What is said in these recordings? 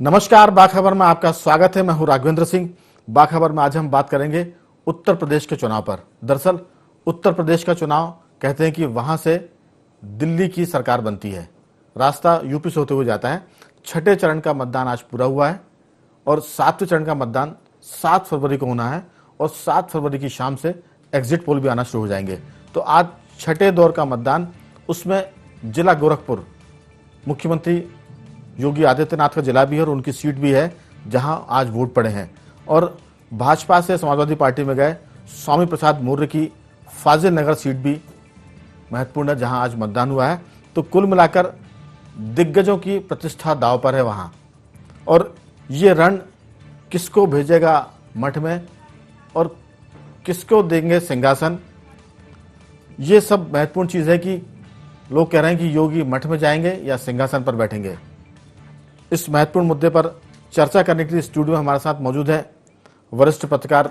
नमस्कार, बाखबर में आपका स्वागत है। मैं हूं राघवेंद्र सिंह। बाखबर में आज हम बात करेंगे उत्तर प्रदेश के चुनाव पर। दरअसल उत्तर प्रदेश का चुनाव कहते हैं कि वहां से दिल्ली की सरकार बनती है। रास्ता यूपी से होते हुए जाता है। छठे चरण का मतदान आज पूरा हुआ है और सातवें चरण का मतदान 7 फरवरी को होना है और 7 फरवरी की शाम से एग्जिट पोल भी आना शुरू हो जाएंगे। तो आज छठे दौर का मतदान, उसमें जिला गोरखपुर मुख्यमंत्री योगी आदित्यनाथ का जिला भी है और उनकी सीट भी है जहां आज वोट पड़े हैं। और भाजपा से समाजवादी पार्टी में गए स्वामी प्रसाद मौर्य की फाजिल नगर सीट भी महत्वपूर्ण है जहां आज मतदान हुआ है। तो कुल मिलाकर दिग्गजों की प्रतिष्ठा दांव पर है वहां। और ये रण किसको भेजेगा मठ में और किसको देंगे सिंहासन, ये सब महत्वपूर्ण चीज है कि लोग कह रहे हैं कि योगी मठ में जाएंगे या सिंहासन पर बैठेंगे। इस महत्वपूर्ण मुद्दे पर चर्चा करने के लिए स्टूडियो में हमारे साथ मौजूद है वरिष्ठ पत्रकार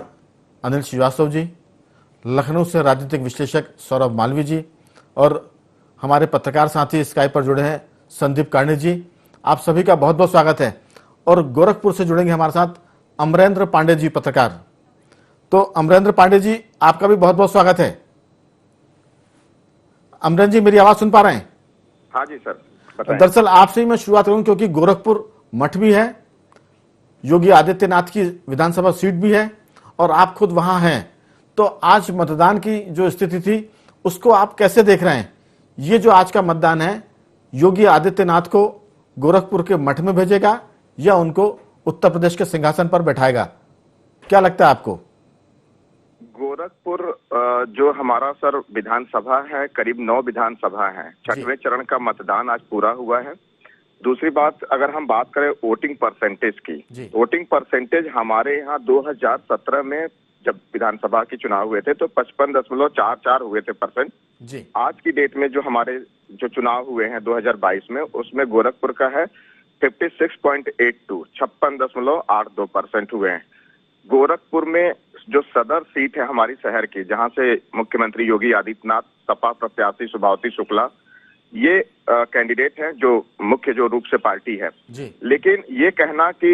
अनिल श्रीवास्तव जी, लखनऊ से राजनीतिक विश्लेषक सौरभ मालवीय जी और हमारे पत्रकार साथी स्काइप पर जुड़े हैं संदीप कार्णी जी। आप सभी का बहुत बहुत स्वागत है। और गोरखपुर से जुड़ेंगे हमारे साथ अमरेंद्र पांडे जी, पत्रकार। तो अमरेंद्र पांडे जी, आपका भी बहुत बहुत स्वागत है। अमरेंद्र जी, मेरी आवाज सुन पा रहे हैं? हाँ जी सर। दरअसल आपसे ही मैं शुरुआत करूं क्योंकि गोरखपुर मठ भी है, योगी आदित्यनाथ की विधानसभा सीट भी है और आप खुद वहां हैं। तो आज मतदान की जो स्थिति थी उसको आप कैसे देख रहे हैं? ये जो आज का मतदान है, योगी आदित्यनाथ को गोरखपुर के मठ में भेजेगा या उनको उत्तर प्रदेश के सिंहासन पर बैठाएगा? क्या लगता है आपको? गोरखपुर जो हमारा सर विधानसभा है, करीब 9 विधानसभा है। छठवें चरण का मतदान आज पूरा हुआ है। दूसरी बात, अगर हम बात करें वोटिंग परसेंटेज की, वोटिंग परसेंटेज हमारे यहाँ 2017 में जब विधानसभा के चुनाव हुए थे तो 55.44 हुए थे परसेंट। आज की डेट में जो हमारे जो चुनाव हुए हैं 2022 में, उसमें गोरखपुर का है 56.82, 56.82% हुए हैं। गोरखपुर में जो सदर सीट है हमारी शहर की, जहां से मुख्यमंत्री योगी आदित्यनाथ, सपा प्रत्याशी सुभावती शुक्ला, ये कैंडिडेट हैं जो मुख्य जो रूप से पार्टी है। लेकिन ये कहना कि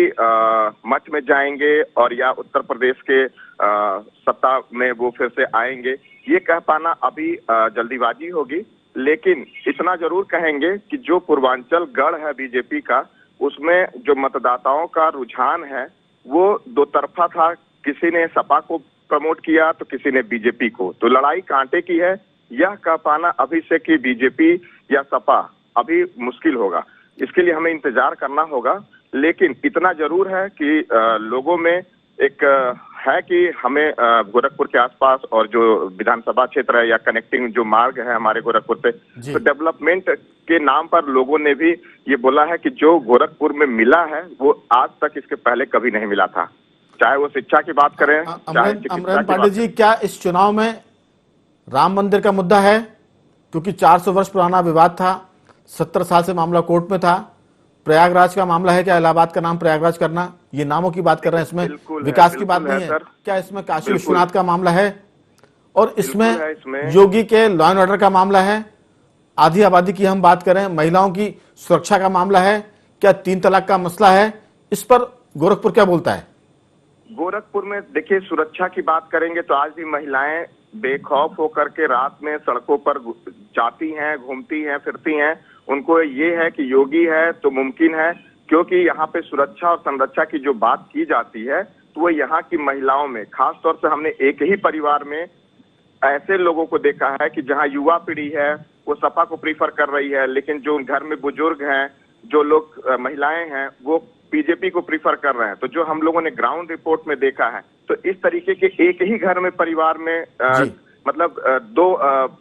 मठ में जाएंगे और या उत्तर प्रदेश के सत्ता में वो फिर से आएंगे, ये कह पाना अभी जल्दीबाजी होगी। लेकिन इतना जरूर कहेंगे कि जो पूर्वांचल गढ़ है बीजेपी का, उसमें जो मतदाताओं का रुझान है वो दो तरफा था। किसी ने सपा को प्रमोट किया तो किसी ने बीजेपी को। तो लड़ाई कांटे की है, यह कह पाना अभी से कि बीजेपी या सपा अभी मुश्किल होगा। इसके लिए हमें इंतजार करना होगा। लेकिन इतना जरूर है कि लोगों में एक है कि हमें गोरखपुर के आसपास और जो विधानसभा क्षेत्र है या कनेक्टिंग जो मार्ग है हमारे गोरखपुर पे, तो डेवलपमेंट के नाम पर लोगों ने भी ये बोला है कि जो गोरखपुर में मिला है वो आज तक इसके पहले कभी नहीं मिला था। चाहे वो शिक्षा की बात करें, चाहे अमरेंद्र पांडे जी, क्या इस चुनाव में राम मंदिर का मुद्दा है? क्योंकि 400 वर्ष पुराना विवाद था, 70 साल से मामला कोर्ट में था। प्रयागराज का मामला है, क्या इलाहाबाद का नाम प्रयागराज करना, ये नामों की बात कर रहे हैं, इसमें विकास की बात नहीं है। क्या इसमें काशी विश्वनाथ का मामला है? और इसमें योगी के लॉ एंड ऑर्डर का मामला है। आधी आबादी की हम बात करें, महिलाओं की सुरक्षा का मामला है। क्या 3 तलाक का मसला है? इस पर गोरखपुर क्या बोलता है? गोरखपुर में देखिए, सुरक्षा की बात करेंगे तो आज भी महिलाएं बेखौफ होकर के रात में सड़कों पर जाती हैं, घूमती हैं, फिरती हैं। उनको ये है कि योगी है तो मुमकिन है, क्योंकि यहाँ पे सुरक्षा और संरक्षा की जो बात की जाती है तो वो यहाँ की महिलाओं में, खास तौर से हमने एक ही परिवार में ऐसे लोगों को देखा है कि जहाँ युवा पीढ़ी है वो सपा को प्रीफर कर रही है, लेकिन जो घर में बुजुर्ग हैं, जो लोग महिलाएं हैं, वो बीजेपी को प्रीफर कर रहे हैं। तो जो हम लोगों ने ग्राउंड रिपोर्ट में देखा है, तो इस तरीके के एक ही घर में परिवार में मतलब 2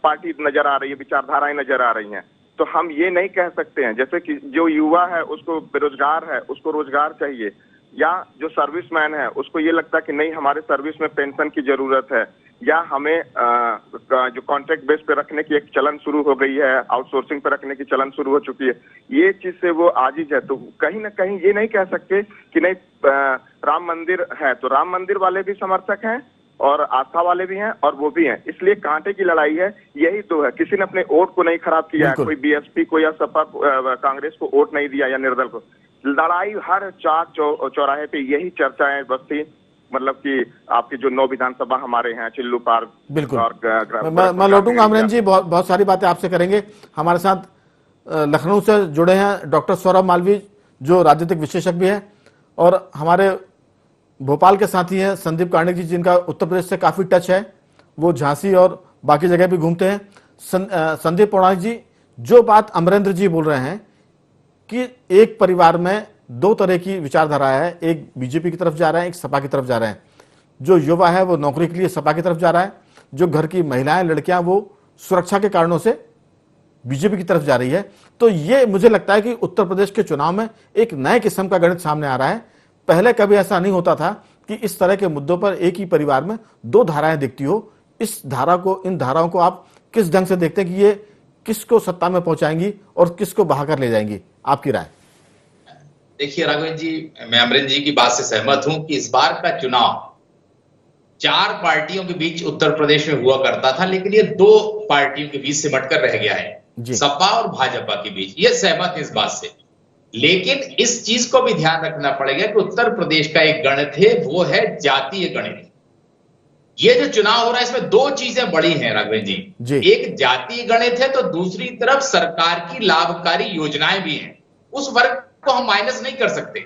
पार्टी नजर आ रही है, विचारधाराएं नजर आ रही हैं। तो हम ये नहीं कह सकते हैं जैसे कि जो युवा है उसको बेरोजगार है, उसको रोजगार चाहिए, या जो सर्विसमैन है उसको ये लगता है कि नहीं हमारे सर्विस में पेंशन की जरूरत है, या हमें जो कॉन्ट्रैक्ट बेस पे रखने की एक चलन शुरू हो गई है, आउटसोर्सिंग पे रखने की चलन शुरू हो चुकी है, ये चीज से वो आजिज है। तो कहीं ना कहीं ये नहीं कह सकते कि नहीं राम मंदिर है, तो राम मंदिर वाले भी समर्थक हैं और आस्था वाले भी हैं और वो भी हैं। इसलिए कांटे की लड़ाई है, यही तो है। किसी ने अपने वोट को नहीं खराब किया, कोई बीएसपी को या सपा कांग्रेस को वोट नहीं दिया या निर्दल को, लड़ाई हर चौराहे पे यही चर्चाएं बस थी, मतलब कि आपकी जो 9 विधानसभा हमारे हैं, चिल्लू पार बिल्कुल। और मैं लौटूंगा अमरेंद्र जी, बहुत सारी बातें आपसे करेंगे। हमारे साथ लखनऊ से जुड़े हैं डॉक्टर सौरभ मालवीय, जो राजनीतिक विशेषज्ञ हैं, और हमारे भोपाल के साथी हैं संदीप कार्णिक जी, जिनका उत्तर प्रदेश से काफी टच है, वो झांसी और बाकी जगह भी घूमते हैं। संदीप पौराणिक जी, जो बात अमरेंद्र जी बोल रहे हैं कि एक परिवार में दो तरह की विचारधारा है, एक बीजेपी की तरफ जा रहा है, एक सपा की तरफ जा रहे हैं। जो युवा है वो नौकरी के लिए सपा की तरफ जा रहा है, जो घर की महिलाएं लड़कियां वो सुरक्षा के कारणों से बीजेपी की तरफ जा रही है। तो ये मुझे लगता है कि उत्तर प्रदेश के चुनाव में एक नए किस्म का गणित सामने आ रहा है। पहले कभी ऐसा नहीं होता था कि इस तरह के मुद्दों पर एक ही परिवार में दो धाराएं दिखती हो। इन धाराओं को आप किस ढंग से देखते हैं कि ये किसको सत्ता में पहुंचाएंगी और किसको बहाकर ले जाएंगी? आपकी राय। देखिए राघवेंद्र जी, मैं अमरेंद्र जी की बात से सहमत हूं कि इस बार का चुनाव 4 पार्टियों के बीच उत्तर प्रदेश में हुआ करता था, लेकिन ये 2 पार्टियों के बीच सिमट कर रह गया है, सपा और भाजपा के बीच। ये सहमत है इस बात से, लेकिन इस चीज को भी ध्यान रखना पड़ेगा कि उत्तर प्रदेश का एक गणित है, वो है जातीय गणित। ये जो चुनाव हो रहा है इसमें 2 चीजें बड़ी हैं राघवेंद्र जी। एक जातीय गणित है, तो दूसरी तरफ सरकार की लाभकारी योजनाएं भी हैं। उस वर्ग को हम माइनस नहीं कर सकते।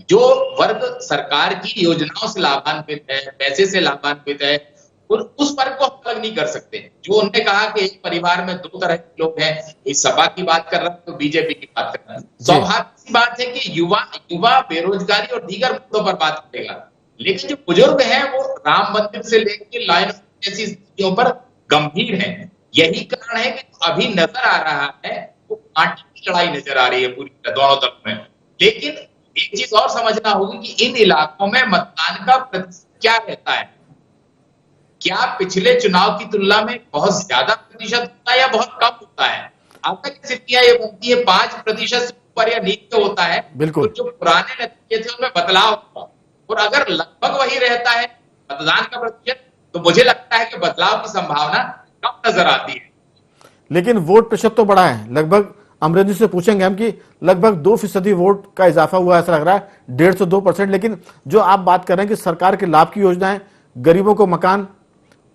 जो वर्ग सरकार की योजनाओं से लाभान्वित है, पैसे से लाभान्वित है, और उस वर्ग को हम अलग नहीं कर सकते। जो उन्होंने कहा कि एक परिवार में 2 तरह के लोग हैं, एक सपा की बात कर रहा है तो बीजेपी की बात कर रहा है। स्वाभाविक सी बात है कि युवा बेरोजगारी और दीगर मुद्दों पर बात करेगा, लेकिन जो बुजुर्ग हैं वो राम मंदिर से लेकर लाइन जैसी स्थितियों पर गंभीर हैं। यही कारण है कि अभी नजर आ रहा है वो पार्टी की लड़ाई नजर आ रही है पूरी दोनों तरफ में। लेकिन एक चीज और समझना होगी कि इन इलाकों में मतदान का प्रतिशत क्या रहता है। क्या पिछले चुनाव की तुलना में बहुत ज्यादा प्रतिशत होता है या बहुत कम होता है? अब तक स्थितियां ये बनती है 5% से ऊपर या नीचे होता है। बिल्कुल। तो जो पुराने नतीजे थे उनमें बदलाव हुआ, और अगर लगभग वही रहता है मतदान का प्रतिशत, तो मुझे लगता है कि बदलाव की संभावना कम नजर आती है। लेकिन वोट प्रतिशत तो बढ़ा है, लगभग अमरेंद्र जी से पूछेंगे हम कि लगभग 2% वोट का इजाफा हुआ, ऐसा लग रहा है 1.5 से 2%। लेकिन जो आप बात कर रहे हैं कि सरकार के लाभ की योजनाएं, गरीबों को मकान,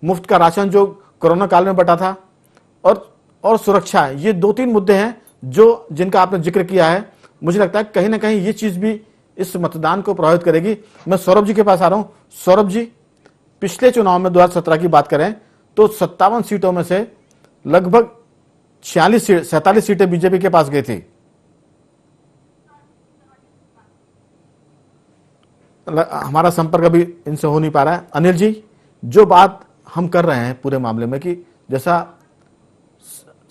मुफ्त का राशन जो कोरोना काल में बटा था, और सुरक्षा, ये 2-3 मुद्दे हैं जो जिनका आपने जिक्र किया है। मुझे लगता है कहीं ना कहीं ये चीज भी इस मतदान को प्रभावित करेगी। मैं सौरभ जी के पास आ रहा हूं। सौरभ जी, पिछले चुनाव में 2017 की बात करें तो 57 सीटों में से लगभग 47 सीटें बीजेपी के पास गई थी। हमारा संपर्क अभी इनसे हो नहीं पा रहा है। अनिल जी, जो बात हम कर रहे हैं पूरे मामले में कि जैसा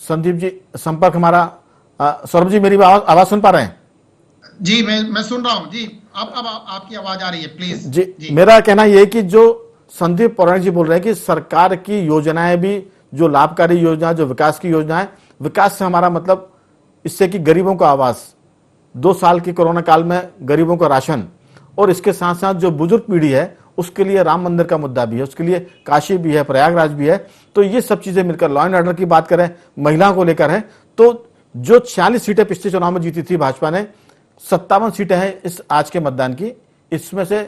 संदीप जी, संपर्क हमारा, सौरभ जी मेरी आवाज सुन पा रहे हैं? जी मैं सुन रहा हूं जी। अब आपकी आवाज आ रही है, प्लीज। जी। मेरा कहना यह है कि जो संदीप पौराणिक जी बोल रहे हैं कि सरकार की योजनाएं भी, जो लाभकारी योजना, जो विकास की योजनाएं, विकास से हमारा मतलब इससे कि गरीबों को आवास, 2 साल की कोरोना काल में गरीबों को राशन, और इसके साथ साथ जो बुजुर्ग पीढ़ी है उसके लिए राम मंदिर का मुद्दा भी है, उसके लिए काशी भी है, प्रयागराज भी है। तो ये सब चीजें मिलकर, लॉ एंड ऑर्डर की बात करें, महिलाओं को लेकर है, तो जो 46 सीटें पिछले चुनाव में जीती थी भाजपा ने, 57 सीटें हैं इस आज के मतदान की। इसमें से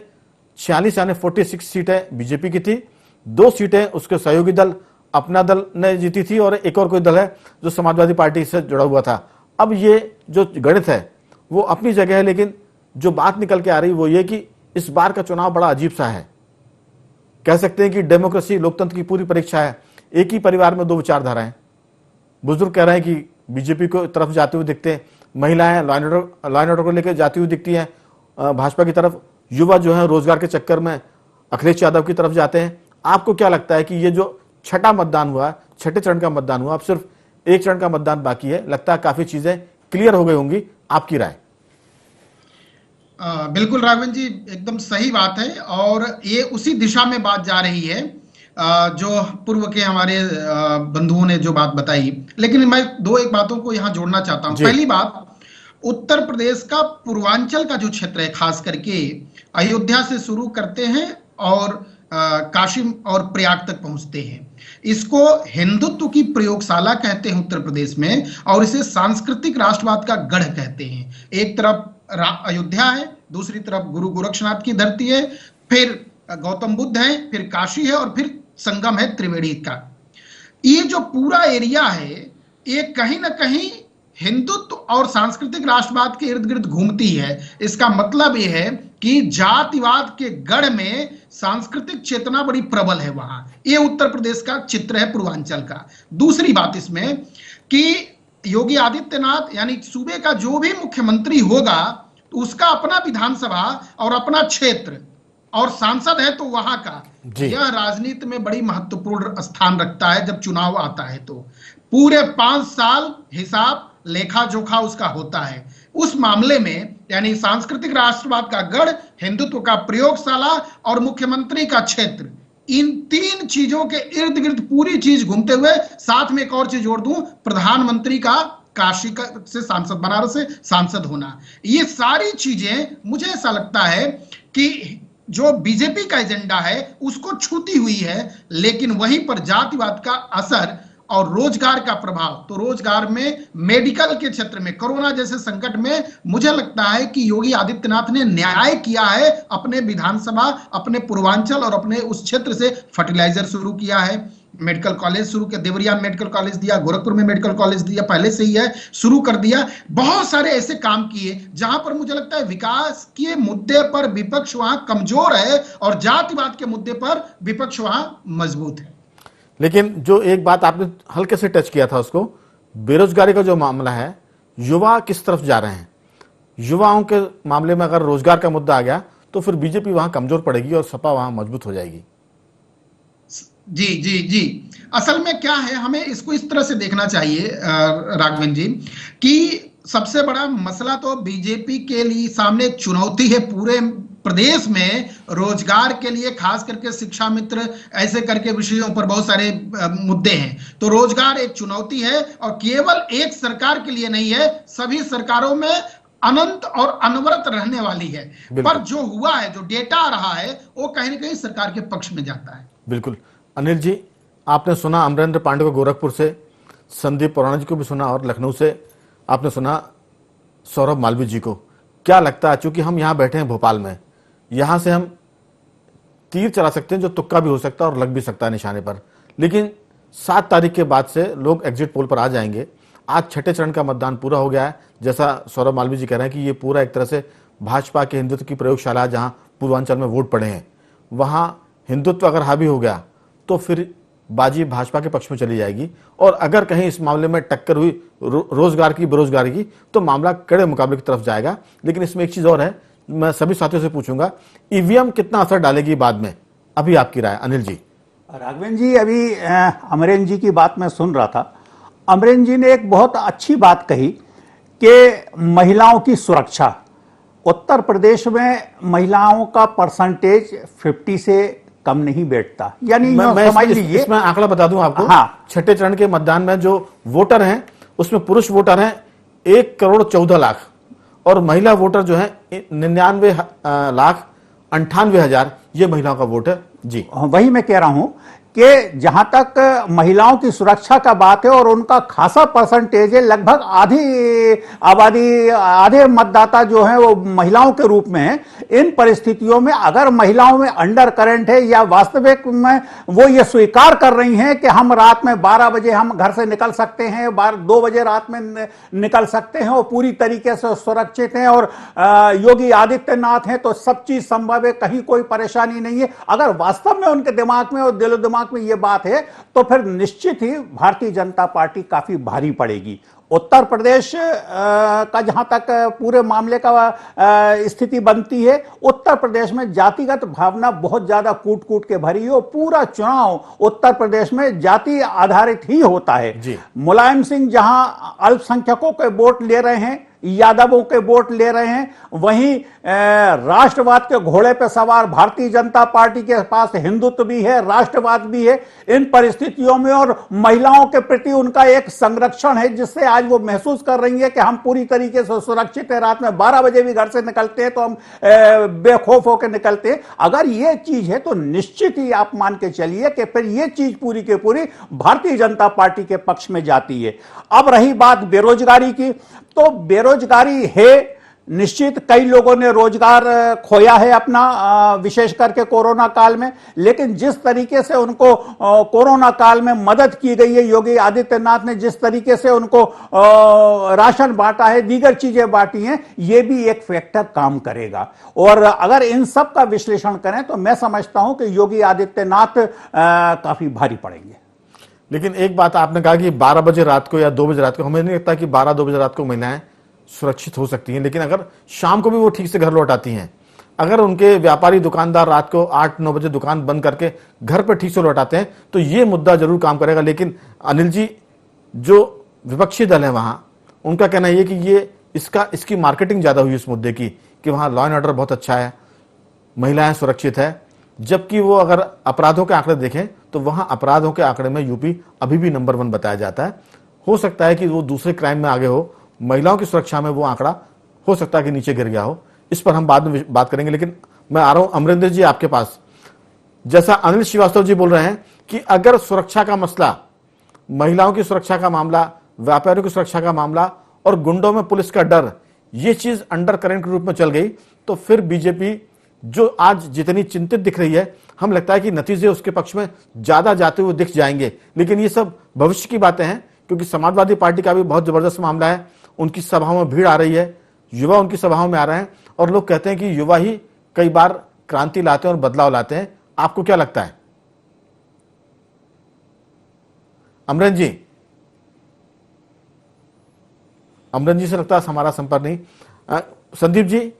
46 यानी 46 सीटें बीजेपी की थी, 2 सीटें उसके सहयोगी दल अपना दल ने जीती थी, और एक और कोई दल है जो समाजवादी पार्टी से जुड़ा हुआ था। अब ये जो गणित है वो अपनी जगह है, लेकिन जो बात निकल के आ रही वो ये कि इस बार का चुनाव बड़ा अजीब सा है। कह सकते हैं कि डेमोक्रेसी, लोकतंत्र की पूरी परीक्षा है। एक ही परिवार में 2 विचारधाराएं। बुजुर्ग कह रहे हैं कि बीजेपी को तरफ जाते हुए दिखते हैं, महिलाएं लॉ एंड ऑर्डर को लेकर जाती हुई दिखती हैं भाजपा की तरफ, युवा जो है रोजगार के चक्कर में अखिलेश यादव की तरफ जाते हैं। आपको क्या लगता है कि ये जो छठा मतदान हुआ, छठे चरण का मतदान हुआ, अब सिर्फ एक चरण का मतदान बाकी है, लगता है काफी चीजें क्लियर हो गई होंगी, आपकी राय? बिल्कुल राघवेंद्र जी, एकदम सही बात है, और ये उसी दिशा में बात जा रही है जो पूर्व के हमारे बंधुओं ने जो बात बताई। लेकिन मैं 1 बातों को यहाँ जोड़ना चाहता हूँ। पहली बात, उत्तर प्रदेश का पूर्वांचल का जो क्षेत्र है, खास करके अयोध्या से शुरू करते हैं और काशी और प्रयाग तक पहुंचते हैं। इसको हिंदुत्व की प्रयोगशाला कहते हैं उत्तर प्रदेश में, और इसे सांस्कृतिक राष्ट्रवाद का गढ़ कहते हैं। एक तरफ अयोध्या है, दूसरी तरफ गुरु गोरक्षनाथ की धरती है, फिर गौतम बुद्ध है, फिर काशी है, और फिर संगम है त्रिवेणी का। ये जो पूरा एरिया है ये कहीं ना कहीं हिंदुत्व और सांस्कृतिक राष्ट्रवाद के इर्द गिर्द घूमती है। इसका मतलब यह है कि जातिवाद के गढ़ में सांस्कृतिक चेतना बड़ी प्रबल है वहां। ये उत्तर प्रदेश का चित्र है, पूर्वांचल का। दूसरी बात इसमें कि योगी आदित्यनाथ यानी सूबे का जो भी मुख्यमंत्री होगा तो उसका अपना विधानसभा और अपना क्षेत्र और सांसद है तो वहां का, यह राजनीति में बड़ी महत्वपूर्ण स्थान रखता है। जब चुनाव आता है तो पूरे 5 साल हिसाब लेखा जोखा उसका होता है। उस मामले में यानी सांस्कृतिक राष्ट्रवाद का गढ़, हिंदुत्व का प्रयोगशाला और मुख्यमंत्री का क्षेत्र, इन 3 चीजों के इर्द गिर्द पूरी चीज घूमते हुए, साथ में एक और चीज जोड़ दूं, प्रधानमंत्री का काशी से सांसद, बनारस से सांसद होना, ये सारी चीजें मुझे ऐसा लगता है कि जो बीजेपी का एजेंडा है उसको छूती हुई है। लेकिन वहीं पर जातिवाद का असर और रोजगार का प्रभाव, तो रोजगार में, मेडिकल के क्षेत्र में, कोरोना जैसे संकट में मुझे लगता है कि योगी आदित्यनाथ ने न्याय किया है। अपने विधानसभा, अपने पूर्वांचल और अपने उस क्षेत्र से फर्टिलाइजर शुरू किया है, मेडिकल कॉलेज शुरू किया, देवरिया में मेडिकल कॉलेज दिया, गोरखपुर में मेडिकल कॉलेज दिया, पहले से ही है, शुरू कर दिया। बहुत सारे ऐसे काम किए जहां पर मुझे लगता है विकास के मुद्दे पर विपक्ष वहां कमजोर है और जातिवाद के मुद्दे पर विपक्ष वहां मजबूत है। लेकिन जो एक बात आपने हल्के से टच किया था उसको, बेरोजगारी का जो मामला है, युवा किस तरफ जा रहे हैं? युवाओं के मामले में अगर रोजगार का मुद्दा आ गया तो फिर बीजेपी वहां कमजोर पड़ेगी और सपा वहां मजबूत हो जाएगी। जी जी जी, असल में क्या है, हमें इसको इस तरह से देखना चाहिए राघवेंद्र जी कि सबसे बड़ा मसला तो बीजेपी के लिए सामने एक चुनौती है पूरे प्रदेश में रोजगार के लिए, खास करके शिक्षा मित्र ऐसे करके विषयों पर बहुत सारे मुद्दे हैं। तो रोजगार एक चुनौती है और केवल एक सरकार के लिए नहीं है, सभी सरकारों में अनंत और अनवरत रहने वाली है। पर जो हुआ है, जो डेटा आ रहा है, वो कहीं ना कहीं सरकार के पक्ष में जाता है। बिल्कुल। अनिल जी, आपने सुना अमरेंद्र पांडे को गोरखपुर से, संदीप पुराणा जी को भी सुना और लखनऊ से आपने सुना सौरभ मालवीय जी को। क्या लगता है, चूंकि हम यहाँ बैठे हैं भोपाल में, यहाँ से हम तीर चला सकते हैं जो तुक्का भी हो सकता है और लग भी सकता है निशाने पर, लेकिन 7 तारीख के बाद से लोग एग्जिट पोल पर आ जाएंगे। आज छठे चरण का मतदान पूरा हो गया है, जैसा सौरभ मालवीय जी कह रहे हैं कि ये पूरा एक तरह से भाजपा के हिंदुत्व की प्रयोगशाला, जहां पूर्वांचल में वोट पड़े हैं, वहां हिंदुत्व अगर हावी हो गया तो फिर बाजी भाजपा के पक्ष में चली जाएगी। और अगर कहीं इस मामले में टक्कर हुई रोजगार की, बेरोजगारी की, तो मामला कड़े मुकाबले की तरफ जाएगा। लेकिन इसमें एक चीज और है, मैं सभी साथियों से पूछूंगा, ईवीएम कितना असर डालेगी बाद में? अभी आपकी राय अनिल जी। राघवेंद्र जी, अभी अमरेंद्र जी की बात मैं सुन रहा था। अमरेंद्र जी ने एक बहुत अच्छी बात कही कि महिलाओं की सुरक्षा। उत्तर प्रदेश में महिलाओं का परसेंटेज 50 से कम नहीं बैठता, यानी समझ लीजिए। इसमें आंकड़ा बता दूं आपको। हाँ, छठे चरण के मतदान में जो वोटर हैं उसमें पुरुष वोटर हैं 1,14,00,000 और महिला वोटर जो है 99,98,000 ये महिलाओं का वोट है जी। वही मैं कह रहा हूं कि जहां तक महिलाओं की सुरक्षा का बात है और उनका खासा परसेंटेज है, लगभग आधी आबादी, आधे मतदाता जो है वो महिलाओं के रूप में है। इन परिस्थितियों में अगर महिलाओं में अंडर करंट है या वास्तविक में वो ये स्वीकार कर रही हैं कि हम रात में 12 बजे हम घर से निकल सकते हैं, 2 बजे रात में निकल सकते हैं और पूरी तरीके से सुरक्षित हैं और योगी आदित्यनाथ हैं, तो सब चीज संभव है, कहीं कोई परेशानी नहीं है। अगर वास्तव में उनके दिमाग में और दिलो दिमाग में यह बात है तो फिर निश्चित ही भारतीय जनता पार्टी काफी भारी पड़ेगी। उत्तर प्रदेश का जहां तक पूरे मामले का स्थिति बनती है, उत्तर प्रदेश में जातिगत भावना बहुत ज्यादा कूट कूट के भरी है और पूरा चुनाव उत्तर प्रदेश में जाति आधारित ही होता है। मुलायम सिंह जहां अल्पसंख्यकों के वोट ले रहे हैं, यादवों के वोट ले रहे हैं, वहीं राष्ट्रवाद के घोड़े पर सवार भारतीय जनता पार्टी के पास हिंदुत्व भी है, राष्ट्रवाद भी है। इन परिस्थितियों में और महिलाओं के प्रति उनका एक संरक्षण है जिससे आज वो महसूस कर रही है कि हम पूरी तरीके से सुरक्षित है, रात में 12 बजे भी घर से निकलते हैं तो हम बेखौफ होकर निकलते हैं। अगर ये चीज है तो निश्चित ही आप मान के चलिए कि फिर ये चीज पूरी की पूरी भारतीय जनता पार्टी के पक्ष में जाती है। अब रही बात बेरोजगारी की, तो बेरोजगारी है निश्चित, कई लोगों ने रोजगार खोया है अपना, विशेष करके कोरोना काल में, लेकिन जिस तरीके से उनको कोरोना काल में मदद की गई है, योगी आदित्यनाथ ने जिस तरीके से उनको राशन बांटा है, दीगर चीजें बांटी हैं, ये भी एक फैक्टर काम करेगा। और अगर इन सब का विश्लेषण करें तो मैं समझता हूं कि योगी आदित्यनाथ काफी भारी पड़ेंगे। लेकिन एक बात आपने कहा कि 12 बजे रात को या 2 बजे रात को, हमें नहीं लगता कि 12-2 बजे रात को महिलाएं सुरक्षित हो सकती हैं, लेकिन अगर शाम को भी वो ठीक से घर लौट आती हैं, अगर उनके व्यापारी दुकानदार रात को 8-9 बजे दुकान बंद करके घर पर ठीक से लौट आते हैं तो ये मुद्दा जरूर काम करेगा। लेकिन अनिल जी, जो विपक्षी दल है वहां, उनका कहना यह कि ये इसकी मार्केटिंग ज्यादा हुई इस मुद्दे की कि वहां लॉ एंड ऑर्डर बहुत अच्छा है, महिलाएं सुरक्षित है, जबकि वो अगर अपराधों के आंकड़े देखें तो वहां अपराधों के आंकड़े में यूपी अभी भी नंबर 1 बताया जाता है। हो सकता है कि वो दूसरे क्राइम में आगे हो, महिलाओं की सुरक्षा में वो आंकड़ा हो सकता है कि नीचे गिर गया हो। इस पर हम बाद में बात करेंगे, लेकिन मैं आ रहा हूं अमरिंदर जी आपके पास। जैसा अनिल श्रीवास्तव जी बोल रहे हैं कि अगर सुरक्षा का मसला, महिलाओं की सुरक्षा का मामला, व्यापारियों की सुरक्षा का मामला और गुंडों में पुलिस का डर, ये चीज अंडर करंट के रूप में चल गई तो फिर बीजेपी जो आज जितनी चिंतित दिख रही है, हम लगता है कि नतीजे उसके पक्ष में ज्यादा जाते हुए दिख जाएंगे। लेकिन ये सब भविष्य की बातें हैं, क्योंकि समाजवादी पार्टी का भी बहुत जबरदस्त मामला है, उनकी सभाओं में भीड़ आ रही है, युवा उनकी सभाओं में आ रहे हैं और लोग कहते हैं कि युवा ही कई बार क्रांति लाते हैं और बदलाव लाते हैं। आपको क्या लगता है अमरन जी? अमरन जी से लगता है हमारा संपर्क नहीं। संदीप जी,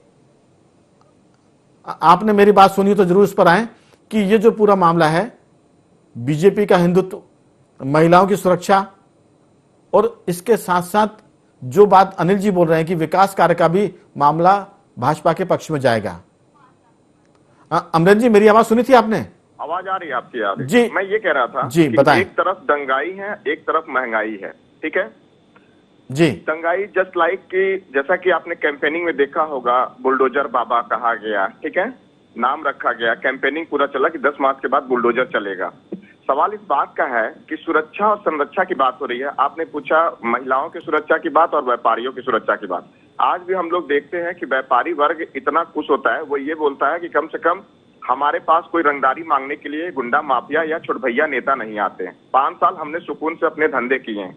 आपने मेरी बात सुनी तो जरूर इस पर आए कि ये जो पूरा मामला है, बीजेपी का हिंदुत्व, महिलाओं की सुरक्षा और इसके साथ साथ जो बात अनिल जी बोल रहे हैं कि विकास कार्य का भी मामला भाजपा के पक्ष में जाएगा। अमरन जी, मेरी आवाज सुनी थी आपने? आवाज आ रही है आपकी? यार जी, मैं ये कह रहा था जी, कि बताएं। एक तरफ दंगाई है, एक तरफ महंगाई है, ठीक है जी। दंगाई जस्ट लाइक कि जैसा कि आपने कैंपेनिंग में देखा होगा, बुलडोजर बाबा कहा गया, ठीक है, नाम रखा गया, कैंपेनिंग पूरा चला कि 10 मार्च के बाद बुलडोजर चलेगा। सवाल इस बात का है कि सुरक्षा और संरक्षा की बात हो रही है। आपने पूछा महिलाओं की सुरक्षा की बात और व्यापारियों की सुरक्षा की बात। आज भी हम लोग देखते हैं कि व्यापारी वर्ग इतना खुश होता है, वो ये बोलता है कि कम से कम हमारे पास कोई रंगदारी मांगने के लिए गुंडा माफिया या छुटभैया नेता नहीं आते हैं। 5 साल हमने सुकून से अपने धंधे किए हैं।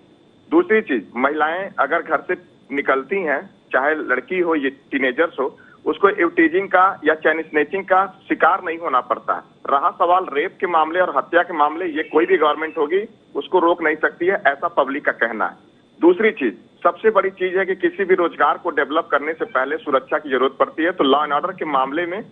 दूसरी चीज, महिलाएं अगर घर से निकलती हैं, चाहे लड़की हो या टीनेजर्स हो, उसको इवटीजिंग का या चैन स्नेचिंग का शिकार नहीं होना पड़ता है। रहा सवाल रेप के मामले और हत्या के मामले, ये कोई भी गवर्नमेंट होगी उसको रोक नहीं सकती है, ऐसा पब्लिक का कहना है। दूसरी चीज, सबसे बड़ी चीज है कि किसी भी रोजगार को डेवलप करने से पहले सुरक्षा की जरूरत पड़ती है। तो लॉ एंड ऑर्डर के मामले में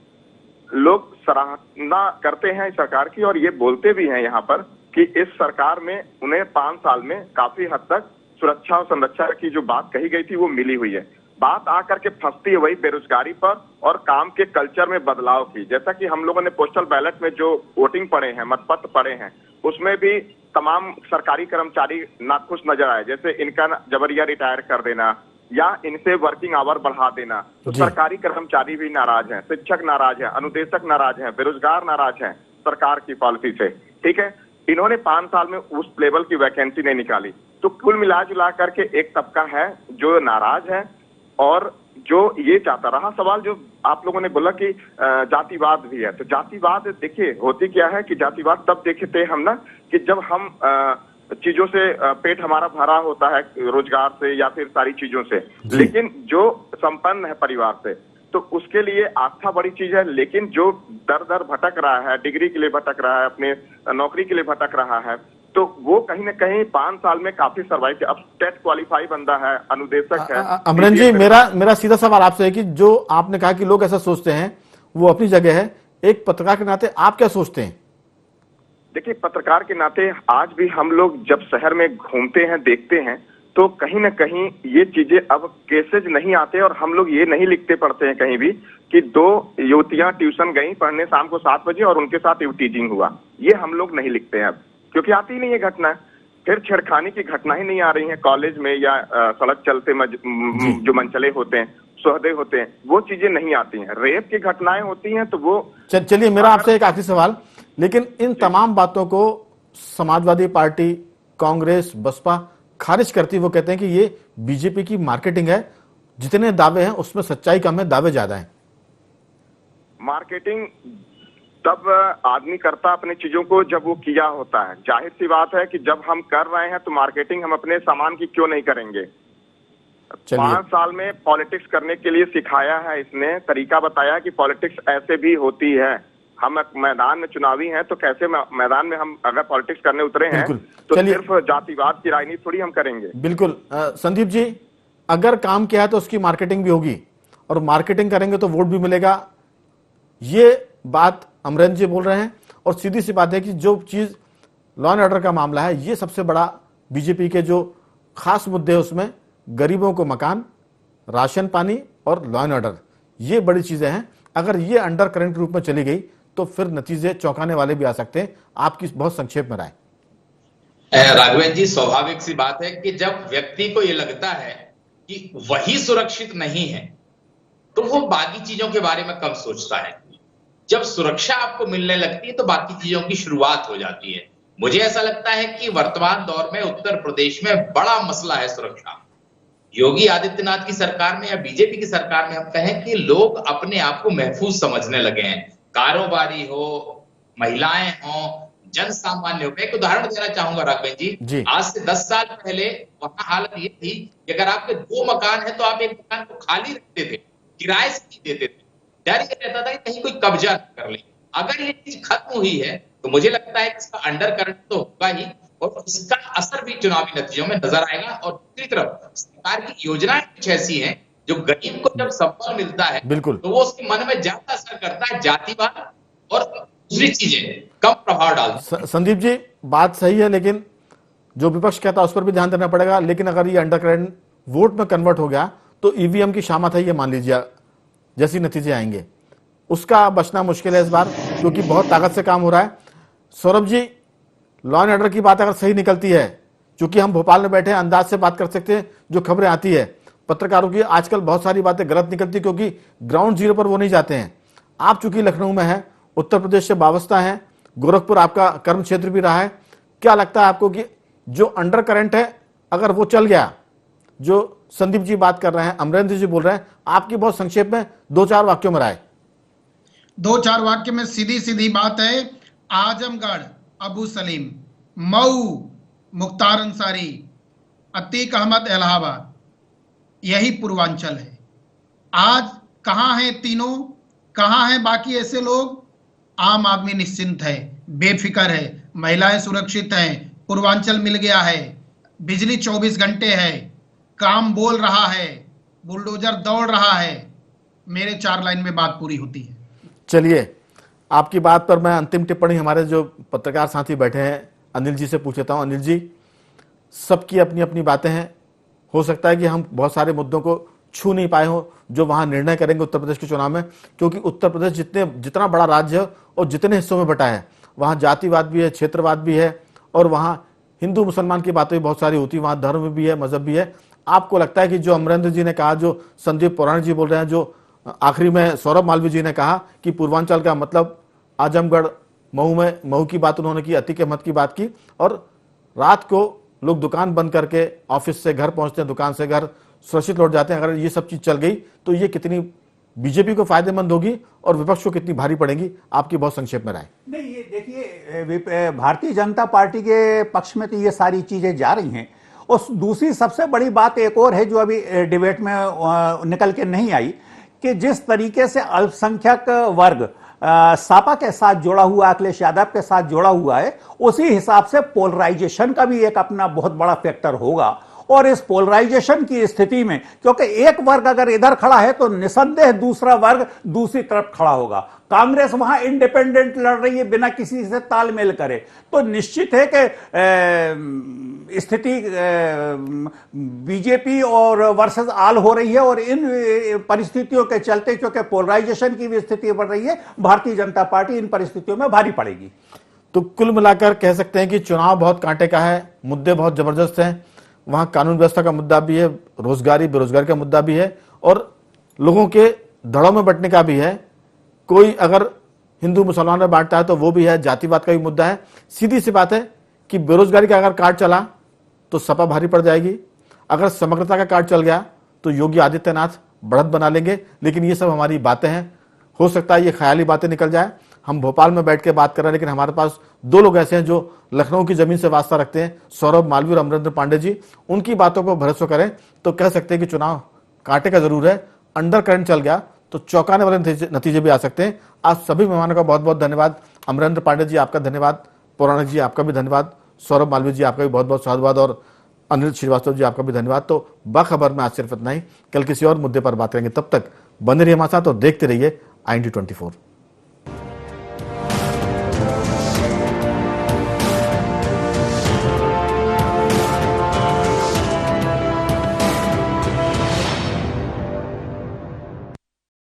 लोग सराहना करते हैं सरकार की और ये बोलते भी हैं यहाँ पर कि इस सरकार में उन्हें 5 साल में काफी हद तक सुरक्षा और संरक्षा की जो बात कही गई थी वो मिली हुई है। बात आकर के फंसती है वही बेरोजगारी पर और काम के कल्चर में बदलाव की। जैसा कि हम लोगों ने पोस्टल बैलेट में जो वोटिंग पढ़े हैं, मतपत्र पढ़े हैं, उसमें भी तमाम सरकारी कर्मचारी नाखुश नजर आए। जैसे इनका जबरिया रिटायर कर देना या इनसे वर्किंग आवर बढ़ा देना, तो सरकारी कर्मचारी भी नाराज हैं, शिक्षक नाराज हैं, अनुदेशक नाराज हैं, बेरोजगार नाराज हैं सरकार की पॉलिसी से, ठीक है। इन्होंने 5 साल में उस लेवल की वैकेंसी नहीं निकाली। तो कुल मिला जुला करके एक तबका है जो नाराज है और जो ये चाहता रहा। सवाल जो आप लोगों ने बोला कि जातिवाद भी है, तो जातिवाद देखिए होती क्या है कि जातिवाद तब देखे थे हम ना कि जब हम चीजों से पेट हमारा भरा होता है, रोजगार से या फिर सारी चीजों से, लेकिन जो संपन्न है परिवार से तो उसके लिए आस्था बड़ी चीज है। लेकिन जो दर दर भटक रहा है, डिग्री के लिए भटक रहा है, अपने नौकरी के लिए भटक रहा है, तो वो कहीं ना कहीं 5 साल में काफी सर्वाइव किया। अब टेट क्वालिफाई बंदा है, अनुदेशक है। अमरन जी, मेरा सीधा सवाल आपसे है कि जो आपने कहा कि लोग ऐसा सोचते हैं वो अपनी जगह है, एक पत्रकार के नाते आप क्या सोचते हैं? देखिए, पत्रकार के नाते आज भी हम लोग जब शहर में घूमते हैं, देखते हैं, तो कहीं ना कहीं ये चीजें अब केसेज नहीं आते और हम लोग ये नहीं लिखते पढ़ते हैं कहीं भी कि 2 युवतियां ट्यूशन गई पढ़ने शाम को 7 बजे और उनके साथ इवटीजिंग हुआ। ये हम लोग नहीं लिखते हैं अब, क्योंकि आती ही नहीं है घटना। फिर छेड़खानी की घटना ही नहीं आ रही है कॉलेज में या सड़क चलते जो मनचले होते हैं, सोहदे होते हैं, वो चीजें नहीं आती हैं। रेप की घटनाएं होती हैं तो वो चलिए मेरा आपसे एक आखिरी सवाल, लेकिन इन तमाम बातों को समाजवादी पार्टी, कांग्रेस, बसपा खारिज करती, वो कहते हैं कि ये बीजेपी की मार्केटिंग है, जितने दावे हैं उसमें सच्चाई कम है, दावे ज्यादा हैं। मार्केटिंग तब आदमी करता अपने चीजों को जब वो किया होता है। जाहिर सी बात है कि जब हम कर रहे हैं तो मार्केटिंग हम अपने सामान की क्यों नहीं करेंगे। 5 साल में पॉलिटिक्स करने के लिए सिखाया है इसने, तरीका बताया कि पॉलिटिक्स ऐसे भी होती है। हम मैदान में चुनावी हैं तो कैसे मैदान में हम अगर पॉलिटिक्स करने उतरे हैं तो सिर्फ जातिवाद की राजनीति थोड़ी हम करेंगे। बिल्कुल संदीप जी, अगर काम किया है तो उसकी मार्केटिंग भी होगी, और मार्केटिंग करेंगे तो वोट भी मिलेगा। ये बात अमरेंद्र जी बोल रहे हैं, और सीधी सी बात है कि जो चीज लॉ एंड ऑर्डर का मामला है, ये सबसे बड़ा बीजेपी के जो खास मुद्दे हैं उसमें गरीबों को मकान, राशन पानी और लॉ एंड ऑर्डर, ये बड़ी चीजें हैं। अगर ये अंडर करंट रूप में चली गई तो फिर नतीजे चौंकाने वाले भी आ सकते हैं। आपकी बहुत संक्षेप में राय। राघवेंद्र जी, स्वाभाविक सी बात है कि जब व्यक्ति को यह लगता है कि वही सुरक्षित नहीं है तो वो बाकी चीजों के बारे में कम सोचता है। जब सुरक्षा आपको मिलने लगती है तो बाकी चीजों की शुरुआत हो जाती है। मुझे ऐसा लगता है कि वर्तमान दौर में उत्तर प्रदेश में बड़ा मसला है सुरक्षा। योगी आदित्यनाथ की सरकार में या बीजेपी की सरकार में हम कहें कि लोग अपने आप को महफूज समझने लगे हैं। कारोबारी हो, महिलाएं हो, जन सामान्य हो। मैं एक उदाहरण देना चाहूंगा राघवेंद्र जी। आज से 10 साल पहले वहां हालत ये थी कि अगर आपके 2 मकान है तो आप एक मकान को खाली रखते थे, किराए से नहीं देते थे। डर ये रहता था कि कहीं कोई कब्जा कर ले। अगर ये चीज खत्म हुई है तो मुझे लगता है कि इसका अंडर करंट तो होगा ही, और इसका असर भी चुनावी नतीजों में नजर आएगा। और दूसरी तरफ सरकार की योजनाएं कुछ ऐसी हैं जो गरीब को जब संबल मिलता है बिल्कुल तो वो उसके मन में ज्यादा असर करता है, जातिवाद और दूसरी चीजें कम प्रभाव डालती। संदीप जी, बात सही है, लेकिन जो विपक्ष कहता है उस पर भी ध्यान देना पड़ेगा। लेकिन अगर ये अंडर करंट वोट में कन्वर्ट हो गया तो ईवीएम की शामत है, ये मान लीजिए, जैसी नतीजे आएंगे उसका बचना मुश्किल है इस बार, क्योंकि बहुत ताकत से काम हो रहा है। Saurabh ji, law and order की बात अगर सही निकलती है, क्योंकि हम भोपाल में बैठे हैं, अंदाज से बात कर सकते हैं, जो खबरें आती है पत्रकारों की, आजकल बहुत सारी बातें गलत निकलती क्योंकि ग्राउंड जीरो पर वो नहीं जाते हैं। आप चूंकि लखनऊ में हैं, उत्तर प्रदेश से वाबस्ता हैं, गोरखपुर आपका कर्म क्षेत्र भी रहा है, क्या लगता है आपको कि जो अंडर करंट है अगर वो चल गया, जो संदीप जी बात कर रहे हैं, अमरेंद्र जी बोल रहे हैं, आपकी बहुत संक्षेप में 2-4 वाक्यों में राय। 2-4 वाक्य में सीधी सीधी बात है। आजमगढ़, अबू सलीम, मऊ, मुख्तार अंसारी, अतीक अहमद इलाहाबाद, यही पूर्वांचल है। आज कहां हैं तीनों, कहां हैं बाकी ऐसे लोग? आम आदमी निश्चिंत है, बेफिक्र है, महिलाएं सुरक्षित हैं, पूर्वांचल मिल गया है, बिजली 24 घंटे है, काम बोल रहा है, बुलडोजर दौड़ रहा है। मेरे 4 लाइन में बात पूरी होती है। चलिए, आपकी बात पर मैं अंतिम टिप्पणी हमारे जो पत्रकार साथी बैठे हैं अनिल जी से पूछ लेता हूं। अनिल जी, सबकी अपनी अपनी बातें हैं, हो सकता है कि हम बहुत सारे मुद्दों को छू नहीं पाए हो जो वहां निर्णय करेंगे उत्तर प्रदेश के चुनाव में, क्योंकि उत्तर प्रदेश जितना बड़ा राज्य है और जितने हिस्सों में बटा है, वहां जातिवाद भी है, क्षेत्रवाद भी है, और वहां हिंदू मुसलमान की बातें भी बहुत सारी होती है, वहां धर्म भी है, मजहब भी है। आपको लगता है कि जो अमरेंद्र जी ने कहा, जो संदीप पुराण जी बोल रहे हैं, जो आखिरी में सौरभ मालवीय जी ने कहा कि पूर्वांचल का मतलब आजमगढ़, मऊ की बात उन्होंने की, अतीक अहमद की बात की, और रात को लोग दुकान बंद करके ऑफिस से घर पहुंचते हैं, दुकान से घर सुरक्षित लौट जाते हैं, अगर ये सब चीज चल गई तो ये कितनी बीजेपी को फायदेमंद होगी और विपक्ष को कितनी भारी पड़ेगी? आपकी बहुत संक्षेप में राय। नहीं, ये देखिए, भारतीय जनता पार्टी के पक्ष में तो ये सारी चीजें जा रही हैं, और दूसरी सबसे बड़ी बात एक और है जो अभी डिबेट में निकल के नहीं आई, कि जिस तरीके से अल्पसंख्यक वर्ग सापा के साथ जुड़ा हुआ, अखिलेश यादव के साथ जुड़ा हुआ है, उसी हिसाब से पोलराइजेशन का भी एक अपना बहुत बड़ा फैक्टर होगा। और इस पोलराइजेशन की स्थिति में, क्योंकि एक वर्ग अगर इधर खड़ा है तो निसंदेह दूसरा वर्ग दूसरी तरफ खड़ा होगा। कांग्रेस वहां इंडिपेंडेंट लड़ रही है बिना किसी से तालमेल करे, तो निश्चित है कि स्थिति बीजेपी और वर्सेस आल हो रही है। और इन परिस्थितियों के चलते, क्योंकि पोलराइजेशन की भी स्थिति बढ़ रही है, भारतीय जनता पार्टी इन परिस्थितियों में भारी पड़ेगी। तो कुल मिलाकर कह सकते हैं कि चुनाव बहुत कांटे का है, मुद्दे बहुत जबरदस्त हैं। वहां कानून व्यवस्था का मुद्दा भी है, रोजगारी बेरोजगारी का मुद्दा भी है और लोगों के धड़ों में बंटने का भी है। कोई अगर हिंदू मुसलमान में बांटता है तो वो भी है, जातिवाद का भी मुद्दा है। सीधी सी बात है कि बेरोजगारी का अगर कार्ड चला तो सपा भारी पड़ जाएगी, अगर समग्रता का कार्ड चल गया तो योगी आदित्यनाथ बढ़त बना लेंगे। लेकिन ये सब हमारी बातें हैं, हो सकता है ये ख्याली बातें निकल जाए। हम भोपाल में बैठ के बात कर रहे हैं, लेकिन हमारे पास दो लोग ऐसे हैं जो लखनऊ की जमीन से वास्ता रखते हैं, सौरभ मालवीय और अमरेंद्र पांडे जी। उनकी बातों पर भरोसा करें तो कह सकते हैं कि चुनाव कांटे का जरूर है, अंडर करंट चल गया तो चौंकाने वाले नतीजे भी आ सकते हैं। आज सभी मेहमानों का बहुत बहुत धन्यवाद। अमरेंद्र पांडे जी आपका धन्यवाद, पौराणिक जी आपका भी धन्यवाद, सौरभ मालवीय जी आपका भी बहुत बहुत धन्यवाद और अनिल श्रीवास्तव जी आपका भी धन्यवाद। तो बाखबर में आज सिर्फ इतना ही, कल किसी और मुद्दे पर बात करेंगे। तब तक बने रहिए हमारे साथ और देखते रहिए IND24।